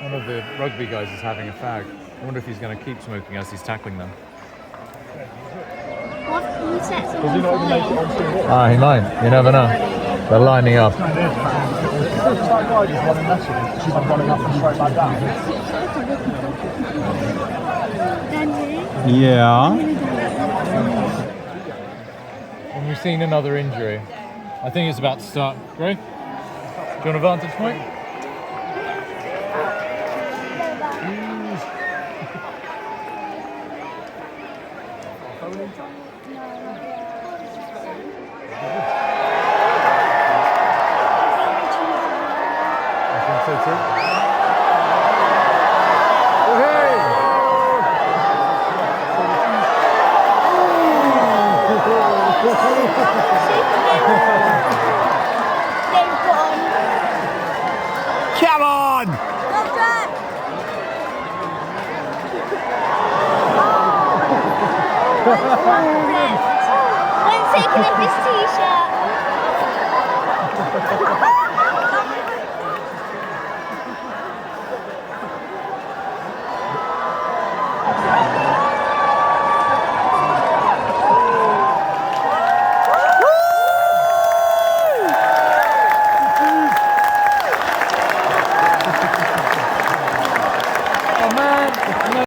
One of the rugby guys is having a fag. I wonder if he's going to keep smoking as he's tackling them. What can you set someone on fire? Ah, he might. You never know. They're lining up. Yeah. And we've seen another injury. I think it's about to start. Greg? Do you want a vantage point? I think so too. Come on! One's taking off his t-shirt.